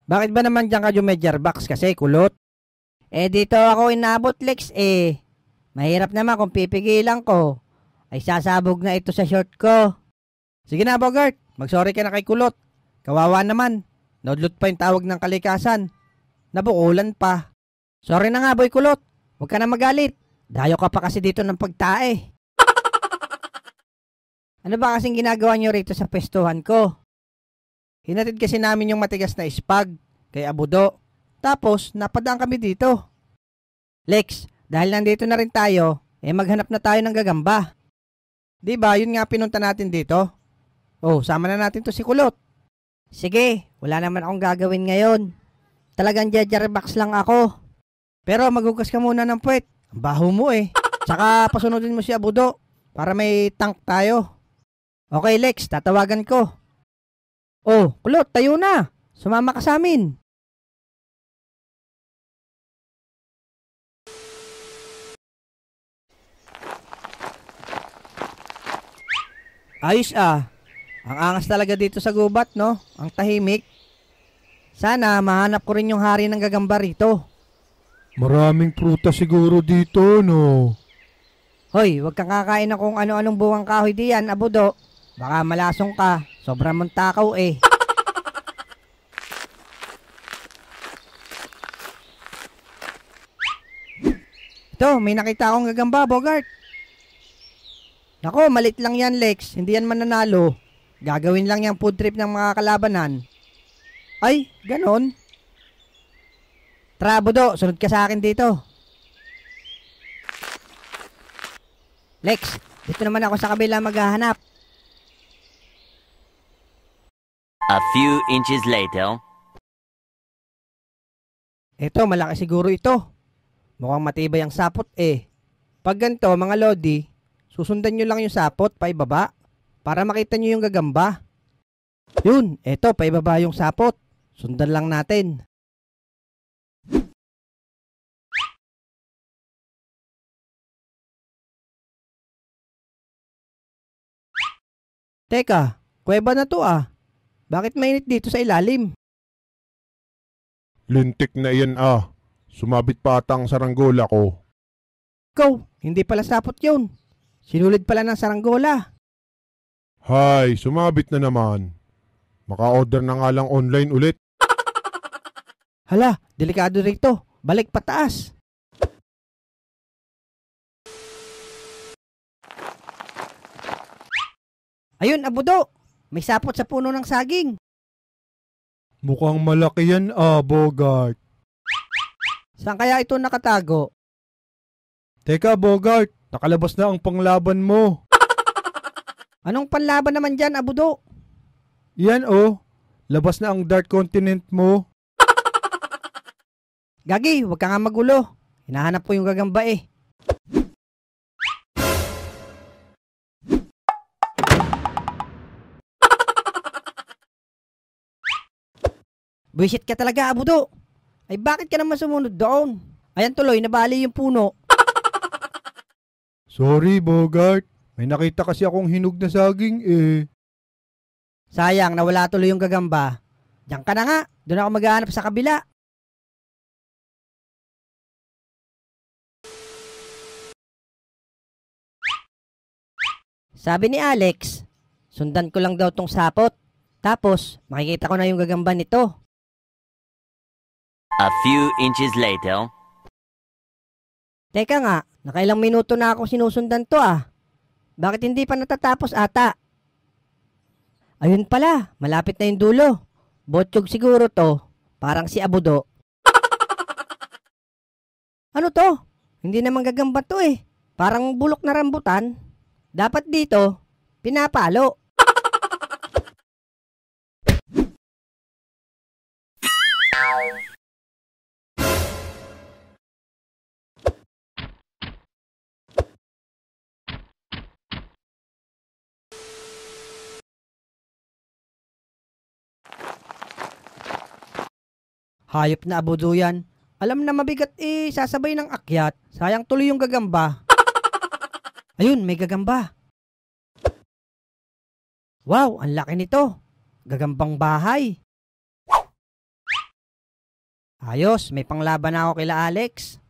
Bakit ba naman dyan ka Jumedjar Box kasi kulot? Eh dito ako inabot Lex eh. Mahirap naman kung pipigilan ko. Ay sasabog na ito sa short ko. Sige na Bogart, magsorry ka na kay kulot. Kawawa naman. Naudlot pa yung tawag ng kalikasan. Nabukulan pa. Sorry na nga boy kulot. Huwag ka na magalit. Dayo ka pa kasi dito ng pagtae. Ano ba kasing ginagawa nyo rito sa pestuhan ko? Hinatid kasi namin yung matigas na ispag kay Abudo. Tapos, napadaan kami dito. Lex, dahil nandito na rin tayo, maghanap na tayo ng gagamba. Diba, yun nga pinunta natin dito? Oh, sama na natin to si Kulot. Sige, wala naman akong gagawin ngayon. Talagang jajarbox lang ako. Pero maghugas ka muna ng puwet. Ang baho mo eh. Tsaka pasunodin mo si Abudo para may tank tayo. Okay Lex, tatawagan ko. Oh, Kulot, tayo na. Sumama ka sa amin. Ayos ah. Ang angas talaga dito sa gubat, no? Ang tahimik. Sana mahanap ko rin yung hari ng gagamba rito. Maraming prutas siguro dito, no? Hoy, wag kang kakain ng kung ano-anong buwang kahoy diyan, Abudo. Baka malasong ka. Sobrang mong takaw eh. Ito, may nakita akong gagamba, Bogart. Nako, malit lang yan, Lex. Hindi yan mananalo. Gagawin lang yung food trip ng mga kalabanan. Ay, ganon. Tara, Budo, sunod ka sa akin dito. Lex, dito naman ako sa kabila maghahanap. A few inches later. Ito, malaki siguro ito. Mukhang matibay ang sapot eh. Pag ganito, mga lodi, susundan nyo lang yung sapot paibaba para makita nyo yung gagamba. Yun, eto, paibaba yung sapot. Sundan lang natin. Teka, kuweba na to ah. Bakit mainit dito sa ilalim? Lintik na yan ah. Sumabit pa ata ang saranggola ko. Ikaw, hindi pala sapot yun. Sinulid pala ng saranggola. Hay, sumabit na naman. Maka-order na nga lang online ulit. Hala, delikado rito. Balik pataas. Ayun, Abudo. May sapot sa puno ng saging. Mukhang malaki yan ah, Bogart. Saan kaya ito nakatago? Teka Bogart, nakalabas na ang panglaban mo. Anong panlaban naman dyan, Abudo? Yan oh, labas na ang Dark Continent mo. Gagi, huwag ka nga magulo. Hinahanap ko yung gagamba eh. Buisit ka talaga, Abudo. Ay bakit ka naman sumunod doon? Ayan tuloy, nabali yung puno. Sorry Bogart, may nakita kasi akong hinog na saging eh. Sayang, nawala tuloy yung gagamba. Diyan ka na nga, doon ako maghahanap sa kabila. Sabi ni Alex, sundan ko lang daw tong sapot. Tapos, makikita ko na yung gagamba nito. A few inches later. Teka nga, nakailang minuto na ako sinusundan to ah. Bakit hindi pa natatapos ata? Ayun pala, malapit na yung dulo. Botsyog siguro to, parang si Abudo. Ano to? Hindi naman gagamba to eh. Parang bulok na rambutan. Dapat dito, pinapalo. Hayop na Abudo yan. Alam na mabigat eh, sasabay ng akyat. Sayang tuloy yung gagamba. Ayun, may gagamba. Wow, ang laki nito. Gagambang bahay. Ayos, may panglaban na ako kila Alex.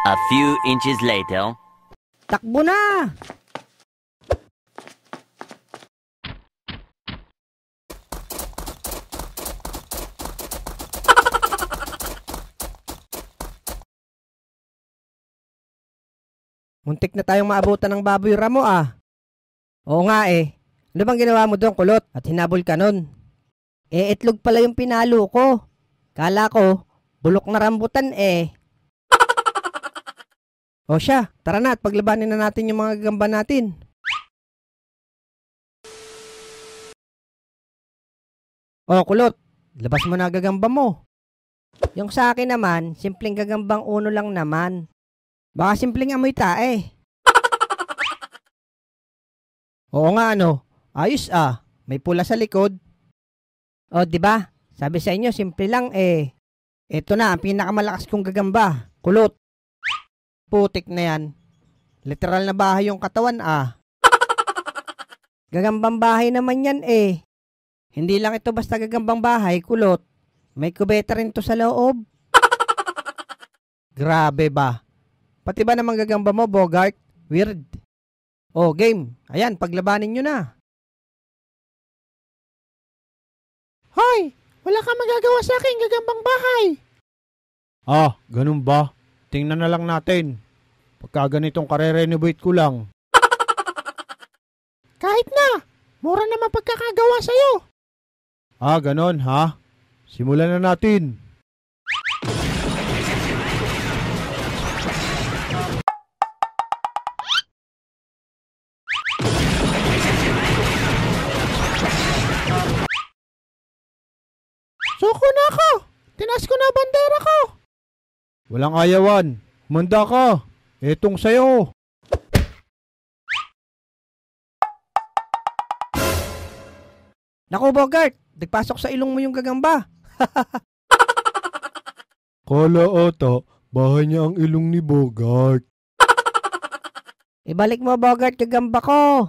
A few inches later. Takbo na! Muntik na tayong maabutan ng baboy ramo ah. Oo nga eh. Ano bang ginawa mo doon, kulot? At hinabol ka nun? Eh, itlog pala yung pinalo ko. Kala ko, bulok na rambutan eh. O siya, tara na at paglabanin na natin yung mga gagamba natin. O kulot, labas mo na gagamba mo. Yung sa akin naman, simpleng gagambang uno lang naman. Baka simpleng amoy tae. Oo nga ano, ayos ah, may pula sa likod. O di ba? Sabi sa inyo, simple lang eh. Ito na ang pinakamalakas kong gagamba, kulot. Putik na yan. Literal na bahay yung katawan ah. Gagambang bahay naman yan eh. Hindi lang ito basta gagambang bahay, kulot. May kubeta rin to sa loob. Grabe ba? Pati ba namang gagamba mo, Bogart? Weird. Oh, game. Ayan, paglabanin nyo na. Hoy! Wala ka magagawa sa akin, gagambang bahay! Ah, ganun ba? Tingnan na lang natin. Pagka ganitong kare-renovate ko lang. Kahit na! Mura naman pagkakagawa sa'yo! Ah, ganun ha? Simulan na natin. Suko na ako! Tinas ko na bandera ko! Walang ayawan. Humanda ka. Etong sayo. Naku, Bogart, nagpasok sa ilong mo yung gagamba. Kala ata, bahay niya ang ilong ni Bogart. Ibalik mo, Bogart, gagamba ko.